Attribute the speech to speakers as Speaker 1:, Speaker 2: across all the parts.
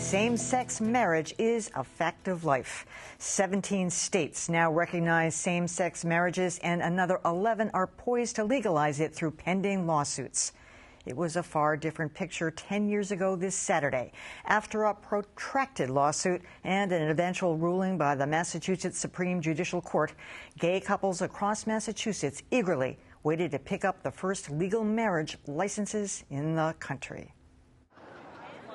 Speaker 1: Same-sex marriage is a fact of life. 17 states now recognize same-sex marriages, and another 11 are poised to legalize it through pending lawsuits. It was a far different picture 10 years ago this Saturday. After a protracted lawsuit and an eventual ruling by the Massachusetts Supreme Judicial Court, gay couples across Massachusetts eagerly waited to pick up the first legal marriage licenses in the country.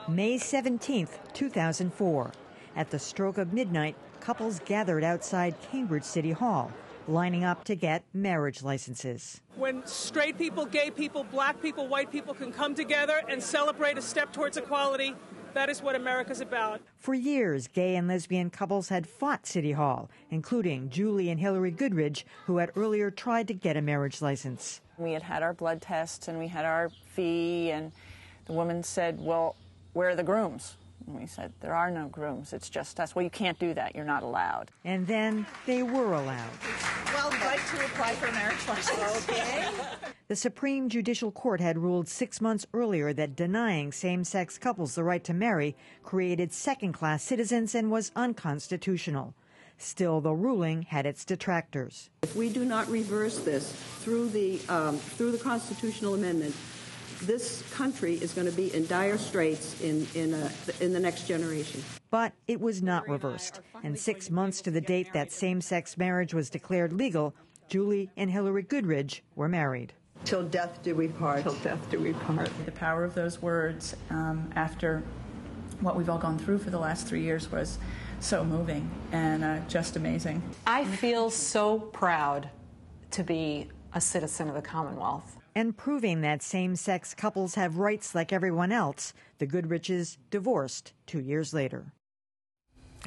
Speaker 1: May 17, 2004. At the stroke of midnight, couples gathered outside Cambridge City Hall, lining up to get marriage licenses.
Speaker 2: When straight people, gay people, black people, white people can come together and celebrate a step towards equality, that is what America's about.
Speaker 1: For years, gay and lesbian couples had fought City Hall, including Julie and Hillary Goodridge, who had earlier tried to get a marriage license.
Speaker 3: We had our blood tests and we had our fee, and the woman said, well, where are the grooms? And we said, there are no grooms, it's just us. Well, you can't do that, you're not allowed.
Speaker 1: And then they were allowed.
Speaker 4: Well, I'd like to apply for a marriage license. Okay.
Speaker 1: The Supreme Judicial Court had ruled 6 months earlier that denying same-sex couples the right to marry created second-class citizens and was unconstitutional. Still, the ruling had its detractors.
Speaker 5: If we do not reverse this through the constitutional amendment, this country is going to be in dire straits in the next generation.
Speaker 1: But it was not reversed. And 6 months to the date that same-sex marriage was declared legal, Julie and Hillary Goodridge were married.
Speaker 5: Till death do we part.
Speaker 4: Till death do we part.
Speaker 6: The power of those words after what we've all gone through for the last 3 years was so moving and just amazing.
Speaker 7: I feel so proud to be a citizen of the Commonwealth.
Speaker 1: And proving that same-sex couples have rights like everyone else, the Goodridges divorced 2 years later.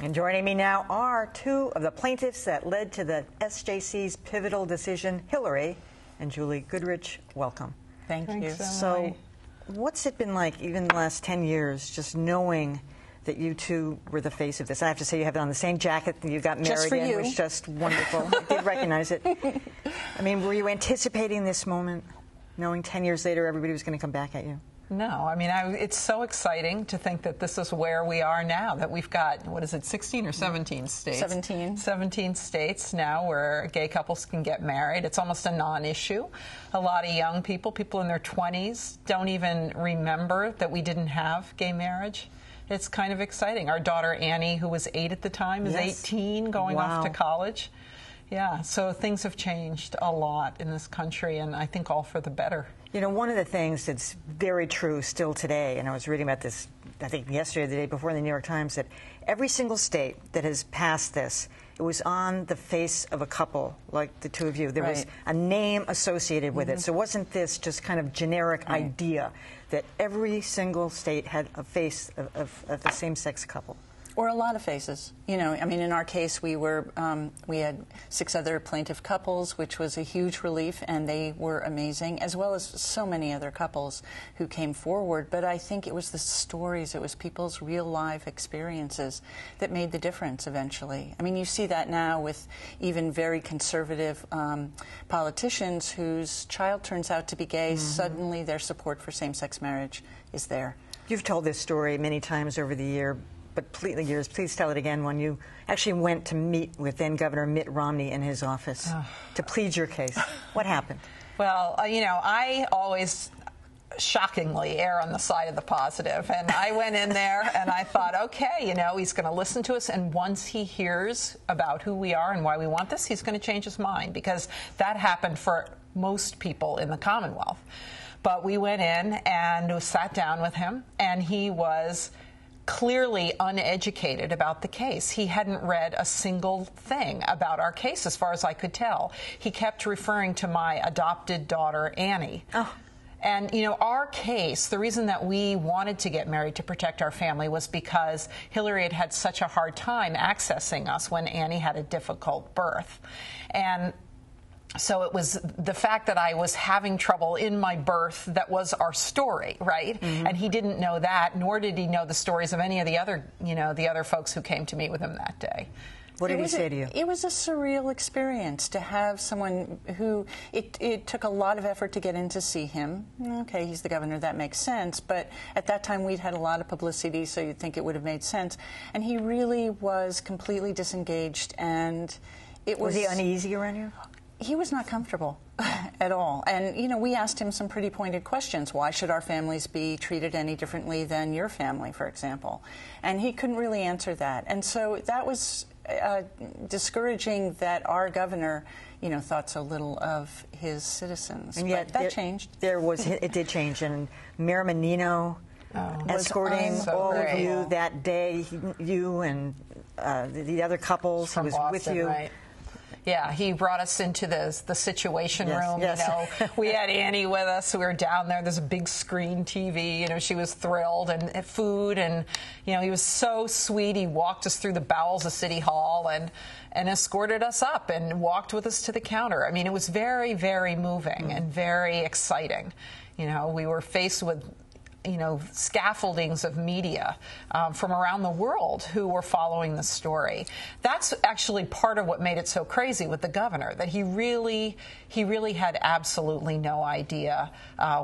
Speaker 1: And joining me now are two of the plaintiffs that led to the SJC's pivotal decision, Hillary and Julie Goodridge. Welcome.
Speaker 3: Thank you.
Speaker 1: So what's it been like, even the last 10 years, just knowing that you two were the face of this? I have to say, you have it on the same jacket that you got married in, which is just wonderful. I did recognize it. I mean, were you anticipating this moment, knowing 10 years later everybody was going to come back at you?
Speaker 8: No, I mean, it's so exciting to think that this is where we are now, that we've got, what is it, 16 or 17 states?
Speaker 3: 17.
Speaker 8: 17 states now where gay couples can get married. It's almost a non-issue. A lot of young people in their 20s, don't even remember that we didn't have gay marriage. It's kind of exciting. Our daughter Annie, who was 8 at the time, is 18, going off to college. Yeah, so things have changed a lot in this country, and I think all for the better.
Speaker 1: You know, one of the things that's very true still today, and I was reading about this, I think yesterday or the day before in the New York Times, that every single state that has passed this, it was on the face of a couple, like the two of you. There was a name associated with it. So wasn't this just kind of generic idea that every single state had a face of the same-sex couple?
Speaker 3: Or a lot of faces. You know, I mean, in our case, we had 6 other plaintiff couples, which was a huge relief, and they were amazing, as well as so many other couples who came forward. But I think it was the stories, it was people's real life experiences that made the difference eventually. I mean, you see that now with even very conservative politicians whose child turns out to be gay. Suddenly their support for same-sex marriage is there. You've told this story many times over the year. But please tell it again, when you actually went to meet with then Governor Mitt Romney in his office to plead your case. What happened?
Speaker 8: Well, you know, I always shockingly err on the side of the positive. And I went in there and I thought, okay, you know, he's going to listen to us. And once he hears about who we are and why we want this, he's going to change his mind, because that happened for most people in the Commonwealth. But we went in and sat down with him, and he was clearly uneducated about the case. He hadn't read a single thing about our case, as far as I could tell. He kept referring to my adopted daughter, Annie. And, you know, our case, the reason that we wanted to get married to protect our family was because Hillary had had such a hard time accessing us when Annie had a difficult birth. And so it was the fact that I was having trouble in my birth that was our story, right? And he didn't know that, nor did he know the stories of any of the other, you know, the other folks who came to meet with him that day.
Speaker 1: What did he say to you?
Speaker 3: It was a surreal experience to have someone who, it took a lot of effort to get in to see him. Okay, he's the governor, that makes sense, but at that time we'd had a lot of publicity, so you'd think it would have made sense. And he really was completely disengaged, and it was...
Speaker 1: Was he uneasy around you?
Speaker 3: He was not comfortable at all. And, you know, we asked him some pretty pointed questions. Why should our families be treated any differently than your family, for example? And he couldn't really answer that. And so that was discouraging that our governor, you know, thought so little of his citizens.
Speaker 1: And yet
Speaker 3: but that changed.
Speaker 1: It did change. And Mayor Menino escorting all of you that day, you and the other couples who was
Speaker 8: Boston,
Speaker 1: with you.
Speaker 8: Right. Yeah, he brought us into the situation room.
Speaker 1: Yes.
Speaker 8: You know, we had Annie with us. We were down there. There's a big screen TV. You know, she was thrilled, and food, and you know, he was so sweet. He walked us through the bowels of City Hall and escorted us up and walked with us to the counter. I mean, it was very, very moving and very exciting. You know, we were faced with, you know, scaffoldings of media from around the world who were following the story. That's actually part of what made it so crazy with the governor, that he really had absolutely no idea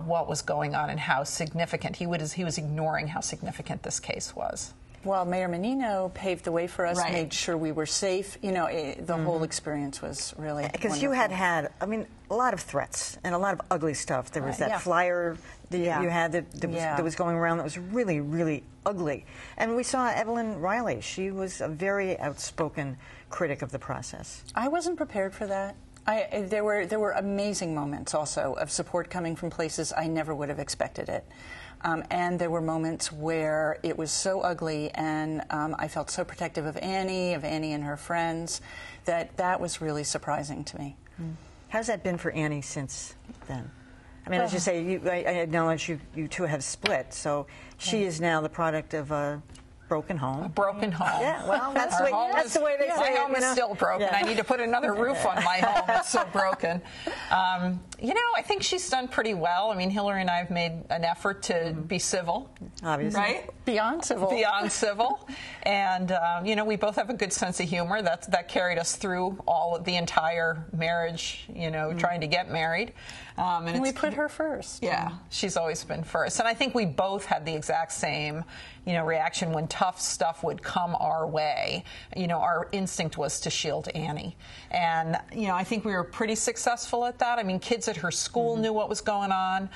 Speaker 8: what was going on and how significant. He was ignoring how significant this case was.
Speaker 3: Well, Mayor Menino paved the way for us,
Speaker 8: Right.
Speaker 3: made sure we were safe. You know, the whole experience was really
Speaker 1: Because you had, I mean, a lot of threats and a lot of ugly stuff. There was that flyer that you had that was going around that was really, really ugly. And we saw Evelyn Riley. She was a very outspoken critic of the process.
Speaker 3: I wasn't prepared for that. There were amazing moments also of support coming from places I never would have expected it. And there were moments where it was so ugly, and I felt so protective of Annie and her friends, that was really surprising to me.
Speaker 1: How's that been for Annie since then? I mean, as you say, I acknowledge you two have split, so she is now the product of a broken home.
Speaker 8: A broken home.
Speaker 1: Yeah, well, that's the way they say
Speaker 8: my
Speaker 1: it.
Speaker 8: home is still broken. I need to put another roof on my home. It's so broken. You know, I think she's done pretty well. I mean, Hillary and I have made an effort to be civil.
Speaker 1: Obviously.
Speaker 8: Right?
Speaker 3: Beyond civil.
Speaker 8: Beyond civil. And, you know, we both have a good sense of humor. That carried us through the entire marriage, you know, trying to get married.
Speaker 3: And we put her first.
Speaker 8: Yeah, she's always been first. And I think we both had the exact same, you know, reaction when tough stuff would come our way. You know, our instinct was to shield Annie. And, you know, I think we were pretty successful at that. I mean, kids at her school knew what was going on.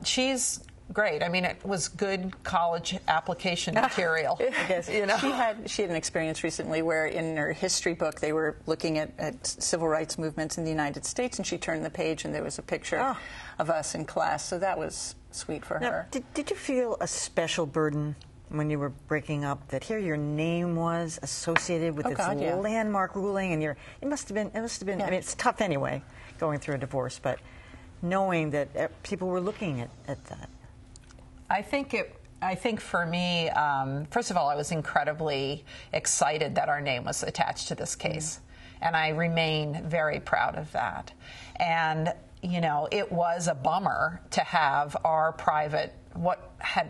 Speaker 8: She's great. I mean, it was good college application material.
Speaker 3: I guess.
Speaker 8: You know?
Speaker 3: She had an experience recently where in her history book they were looking at civil rights movements in the United States, and she turned the page and there was a picture of us in class. So that was sweet for her.
Speaker 1: Did you feel a special burden when you were breaking up that here your name was associated with this landmark ruling, and it must have been. I mean, it's tough anyway going through a divorce, but knowing that people were looking at that.
Speaker 8: I think for me, first of all, I was incredibly excited that our name was attached to this case. And I remain very proud of that. And, you know, it was a bummer to have our private,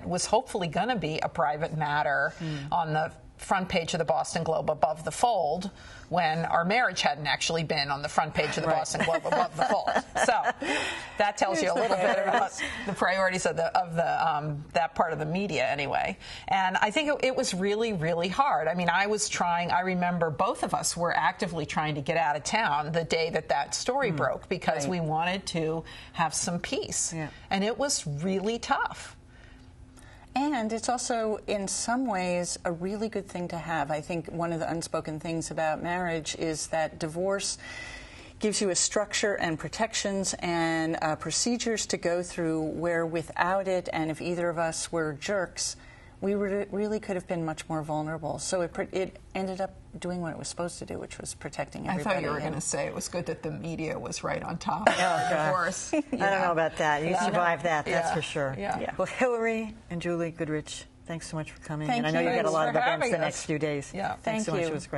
Speaker 8: was hopefully going to be a private matter on the front page of the Boston Globe above the fold, when our marriage hadn't actually been on the front page of the Boston Globe above the fold. So that tells you a little bit about the priorities of that part of the media anyway. And I think it was really, really hard. I mean, I remember both of us were actively trying to get out of town the day that story broke, because we wanted to have some peace. Yeah. And it was really tough.
Speaker 3: And it's also, in some ways, a really good thing to have. I think one of the unspoken things about marriage is that divorce gives you a structure and protections and procedures to go through where without it, and if either of us were jerks, we really could have been much more vulnerable. So it ended up doing what it was supposed to do, which was protecting everybody.
Speaker 8: I thought you were going to say it was good that the media was right on top of the divorce.
Speaker 1: I don't know about that. You survived that, that's for sure.
Speaker 8: Yeah.
Speaker 1: Well, Hillary and Julie Goodridge, thanks so much for coming.
Speaker 3: Thank
Speaker 1: and I know
Speaker 3: you.
Speaker 1: you got a lot of
Speaker 8: Thanks for
Speaker 1: events the
Speaker 8: having
Speaker 1: next
Speaker 8: us.
Speaker 1: few days.
Speaker 8: Yeah.
Speaker 1: Thanks so much. It was great.